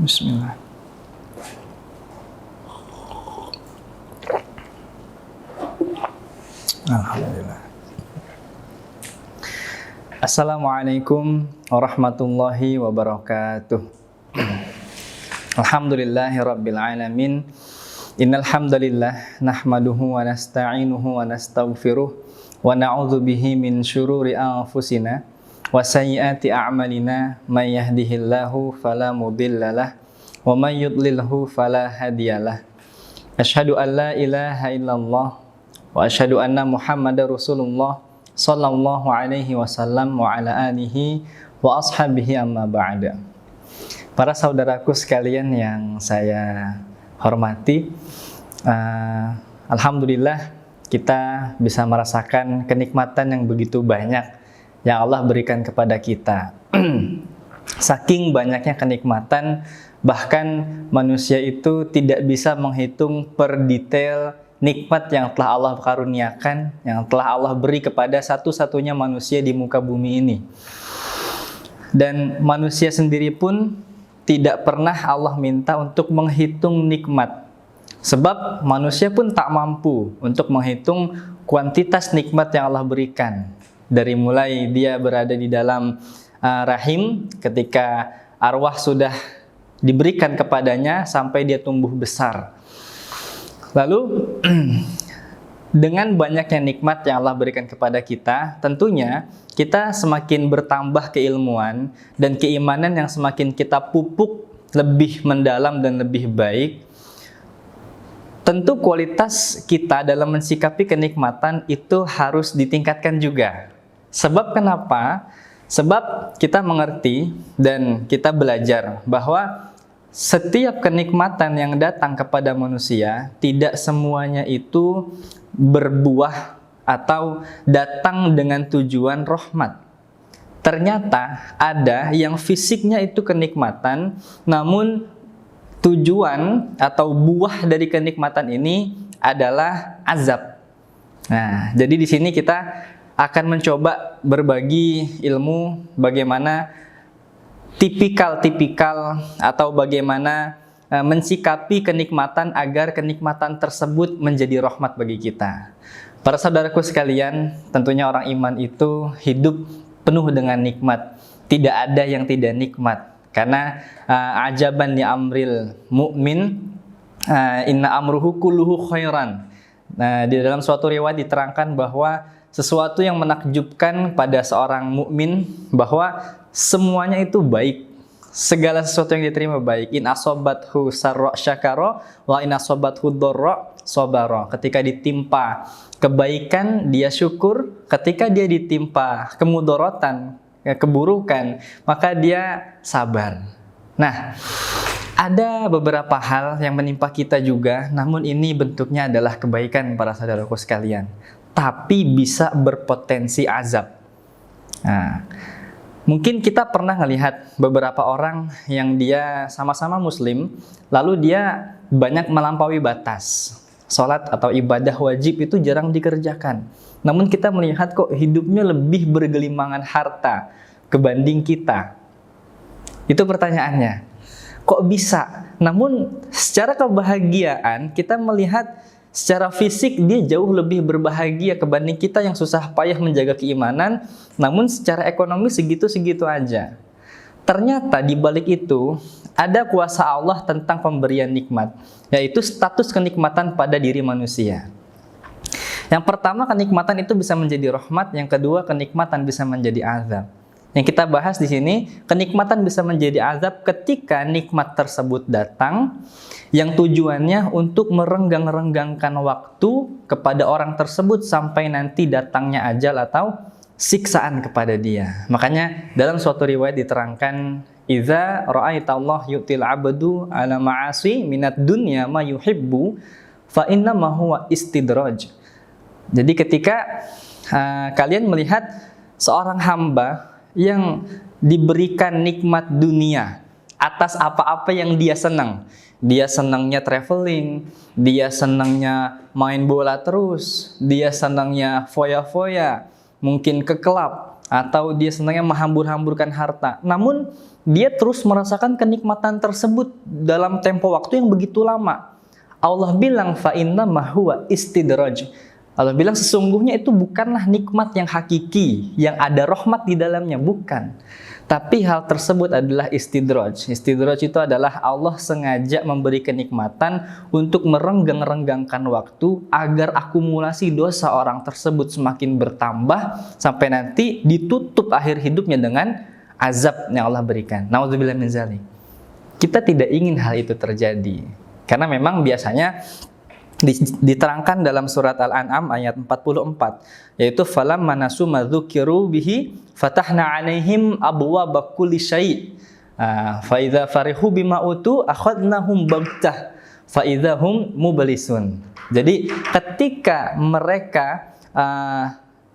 Bismillah. Alhamdulillah. Assalamualaikum warahmatullahi wabarakatuh. Alhamdulillahirabbil alamin. Innal hamdalillah nahmaduhu wa nasta'inuhu wa nastaghfiruh wa na'udzu bihi min syururi anfusina wa sayyiati a'malina may yahdihillahu fala mudhillalah wa may yudlilhu fala hadiyalah. Asyhadu an la ilaha illallah wa asyhadu anna Muhammadar Rasulullah sallallahu alaihi wasallam wa ala alihi wa ashabihi amma ba'da. Para saudaraku sekalian yang saya hormati, alhamdulillah kita bisa merasakan kenikmatan yang begitu banyak yang Allah berikan kepada kita. Saking banyaknya kenikmatan, bahkan manusia itu tidak bisa menghitung per detail nikmat yang telah Allah karuniakan, yang telah Allah beri kepada satu-satunya manusia di muka bumi ini. Dan manusia sendiri pun tidak pernah Allah minta untuk menghitung nikmat. Sebab manusia pun tak mampu untuk menghitung kuantitas nikmat yang Allah berikan. Dari mulai dia berada di dalam rahim ketika arwah sudah diberikan kepadanya sampai dia tumbuh besar. Lalu dengan banyaknya nikmat yang Allah berikan kepada kita, tentunya kita semakin bertambah keilmuan dan keimanan yang semakin kita pupuk lebih mendalam dan lebih baik. Tentu kualitas kita dalam mensikapi kenikmatan itu harus ditingkatkan juga. Sebab kenapa? Sebab kita mengerti dan kita belajar bahwa setiap kenikmatan yang datang kepada manusia tidak semuanya itu berbuah atau datang dengan tujuan rahmat. Ternyata ada yang fisiknya itu kenikmatan, namun tujuan atau buah dari kenikmatan ini adalah azab. Nah, jadi di sini kita akan mencoba berbagi ilmu bagaimana tipikal atau bagaimana mensikapi kenikmatan agar kenikmatan tersebut menjadi rahmat bagi kita. Para saudaraku sekalian, tentunya orang iman itu hidup penuh dengan nikmat. Tidak ada yang tidak nikmat. Karena ajaban li amril mu'min inna amruhu kulluhu khairan. Nah, di dalam suatu riwayat diterangkan bahwa sesuatu yang menakjubkan pada seorang mukmin bahwa semuanya itu baik. Segala sesuatu yang diterima baik. In asobathu sarra syakara wa in asobathu dharra sabara. Ketika ditimpa kebaikan dia syukur, ketika dia ditimpa kemudorotan, keburukan, maka dia sabar. Nah, ada beberapa hal yang menimpa kita juga, namun ini bentuknya adalah kebaikan para saudaraku sekalian, tapi bisa berpotensi azab. Nah, mungkin kita pernah melihat beberapa orang yang dia sama-sama muslim, lalu dia banyak melampaui batas. Salat atau ibadah wajib itu jarang dikerjakan. Namun kita melihat kok hidupnya lebih bergelimangan harta kebanding kita. Itu pertanyaannya. Kok bisa? Namun secara kebahagiaan kita melihat secara fisik dia jauh lebih berbahagia kebanding kita yang susah payah menjaga keimanan, namun secara ekonomi segitu-segitu aja. Ternyata di balik itu ada kuasa Allah tentang pemberian nikmat, yaitu status kenikmatan pada diri manusia. Yang pertama, kenikmatan itu bisa menjadi rahmat, yang kedua kenikmatan bisa menjadi azab. Yang kita bahas di sini, kenikmatan bisa menjadi azab ketika nikmat tersebut datang yang tujuannya untuk merenggang-renggangkan waktu kepada orang tersebut sampai nanti datangnya ajal atau siksaan kepada dia. Makanya dalam suatu riwayat diterangkan, "Idza ra'aita Allah yu'til 'abdu 'ala ma'asi minad dunya ma yuhibbu fa inna ma huwa istidraj." Jadi ketika kalian melihat seorang hamba yang diberikan nikmat dunia atas apa-apa yang dia senang. Dia senangnya traveling, dia senangnya main bola terus, dia senangnya foya-foya, mungkin ke klub, atau dia senangnya menghambur-hamburkan harta. Namun dia terus merasakan kenikmatan tersebut dalam tempo waktu yang begitu lama. Allah bilang fa inna ma huwa istidraj. Allah bilang sesungguhnya itu bukanlah nikmat yang hakiki, yang ada rahmat di dalamnya, bukan. Tapi hal tersebut adalah istidraj. Istidraj itu adalah Allah sengaja memberi kenikmatan untuk merenggang-renggangkan waktu agar akumulasi dosa orang tersebut semakin bertambah sampai nanti ditutup akhir hidupnya dengan azab yang Allah berikan. Nauzubillah min dzalik. Kita tidak ingin hal itu terjadi. Karena memang biasanya diterangkan dalam surat Al-An'am ayat 44, yaitu falamma nasu ma dzukiru bihi fatahna 'alaihim abwaaba kulli syai' fa idza farihu bima utu akhadnahum baghtah fa idza hum mublisun. Jadi ketika mereka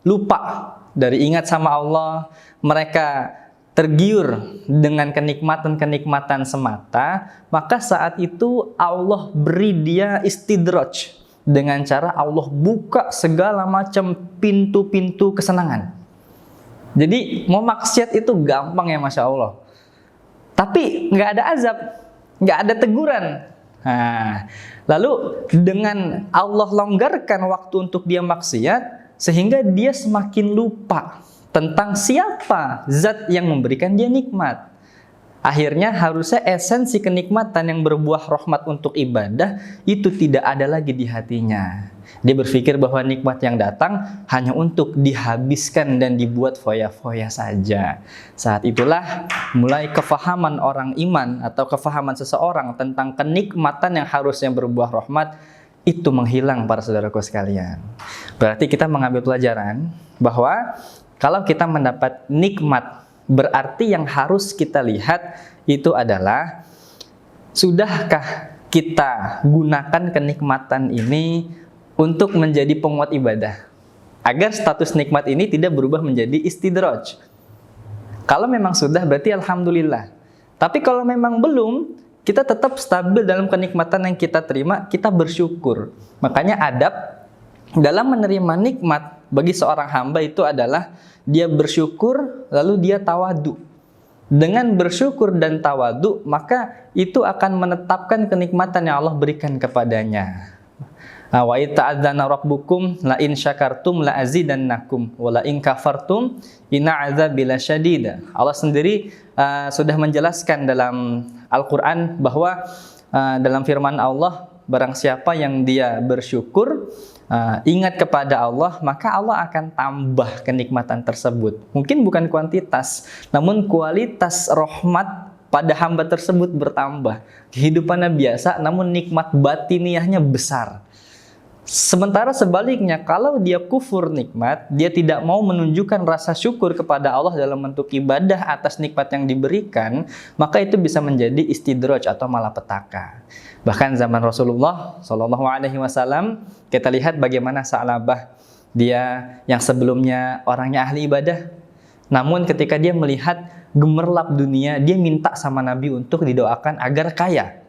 lupa dari ingat sama Allah, mereka tergiur dengan kenikmatan-kenikmatan semata, maka saat itu Allah beri dia istidraj dengan cara Allah buka segala macam pintu-pintu kesenangan. Jadi mau maksiat itu gampang ya Masya Allah, tapi nggak ada azab, nggak ada teguran. Nah, lalu dengan Allah longgarkan waktu untuk dia maksiat, sehingga dia semakin lupa tentang siapa zat yang memberikan dia nikmat. Akhirnya harusnya esensi kenikmatan yang berbuah rahmat untuk ibadah itu tidak ada lagi di hatinya. Dia berpikir bahwa nikmat yang datang hanya untuk dihabiskan dan dibuat foya-foya saja. Saat itulah mulai kefahaman orang iman atau kefahaman seseorang tentang kenikmatan yang harusnya berbuah rahmat itu menghilang, para saudaraku sekalian. Berarti kita mengambil pelajaran bahwa kalau kita mendapat nikmat, berarti yang harus kita lihat itu adalah sudahkah kita gunakan kenikmatan ini untuk menjadi penguat ibadah, agar status nikmat ini tidak berubah menjadi istidraj. Kalau memang sudah, berarti alhamdulillah. Tapi kalau memang belum, kita tetap stabil dalam kenikmatan yang kita terima, kita bersyukur. Makanya adab dalam menerima nikmat bagi seorang hamba itu adalah dia bersyukur lalu dia tawadu. Dengan bersyukur dan tawadu, maka itu akan menetapkan kenikmatan yang Allah berikan kepadanya. Wa ta'adzana rabbukum la in syakartum la azidannakum wa la in kafartum inna azabi lasyadid. Allah sendiri sudah menjelaskan dalam Al-Qur'an bahwa dalam firman Allah, barang siapa yang dia bersyukur, ingat kepada Allah, maka Allah akan tambah kenikmatan tersebut. Mungkin bukan kuantitas, namun kualitas rahmat pada hamba tersebut bertambah. Kehidupannya biasa, namun nikmat batiniahnya besar. Sementara sebaliknya, kalau dia kufur nikmat, dia tidak mau menunjukkan rasa syukur kepada Allah dalam bentuk ibadah atas nikmat yang diberikan, maka itu bisa menjadi istidraj atau malapetaka. Bahkan zaman Rasulullah SAW, kita lihat bagaimana Sa'labah, dia yang sebelumnya orangnya ahli ibadah, namun ketika dia melihat gemerlap dunia, dia minta sama Nabi untuk didoakan agar kaya.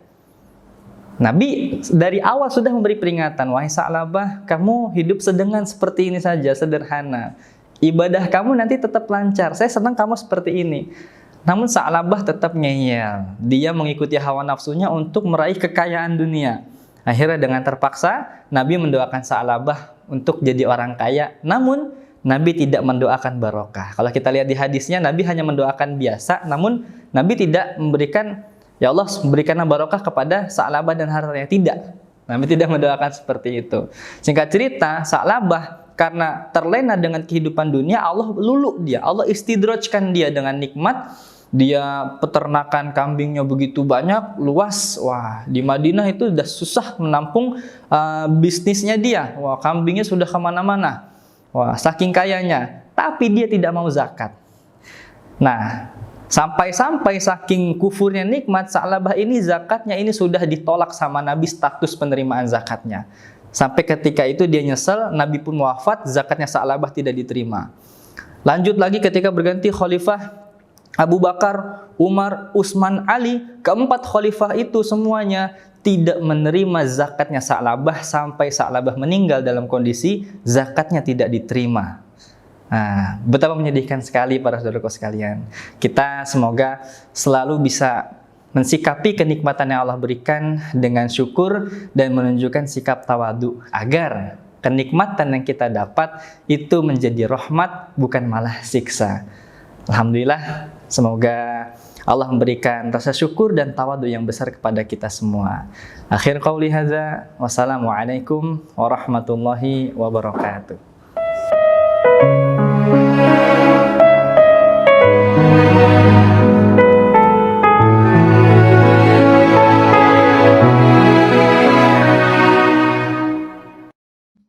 Nabi dari awal sudah memberi peringatan, wahai Sa'labah, kamu hidup sedengan seperti ini saja, sederhana. Ibadah kamu nanti tetap lancar, saya senang kamu seperti ini. Namun Sa'labah tetap ngeyel. Dia mengikuti hawa nafsunya untuk meraih kekayaan dunia. Akhirnya dengan terpaksa, Nabi mendoakan Sa'labah untuk jadi orang kaya. Namun, Nabi tidak mendoakan barokah. Kalau kita lihat di hadisnya, Nabi hanya mendoakan biasa. Namun, Nabi tidak memberikan, ya Allah berikanlah barokah kepada Sa'labah dan hartanya. Tidak. Nabi tidak mendoakan seperti itu. Singkat cerita, Sa'labah karena terlena dengan kehidupan dunia, Allah lulu dia. Allah istidrajkan dia dengan nikmat. Dia peternakan kambingnya begitu banyak, luas. Wah, di Madinah itu sudah susah menampung bisnisnya dia. Wah, kambingnya sudah kemana-mana. Wah, saking kayanya. Tapi dia tidak mau zakat. Nah, sampai-sampai saking kufurnya nikmat, Sa'labah ini zakatnya ini sudah ditolak sama Nabi, status penerimaan zakatnya. Sampai ketika itu dia nyesel, Nabi pun wafat, zakatnya Sa'labah tidak diterima. Lanjut lagi ketika berganti khalifah Abu Bakar, Umar, Utsman, Ali, keempat khalifah itu semuanya tidak menerima zakatnya Sa'labah sampai Sa'labah meninggal dalam kondisi zakatnya tidak diterima. Nah, betapa menyedihkan sekali para saudaraku sekalian. Kita semoga selalu bisa mensikapi kenikmatan yang Allah berikan dengan syukur dan menunjukkan sikap tawadu agar kenikmatan yang kita dapat itu menjadi rahmat bukan malah siksa. Alhamdulillah, semoga Allah memberikan rasa syukur dan tawadu yang besar kepada kita semua. Akhir qauli hadza, wassalamualaikum warahmatullahi wabarakatuh.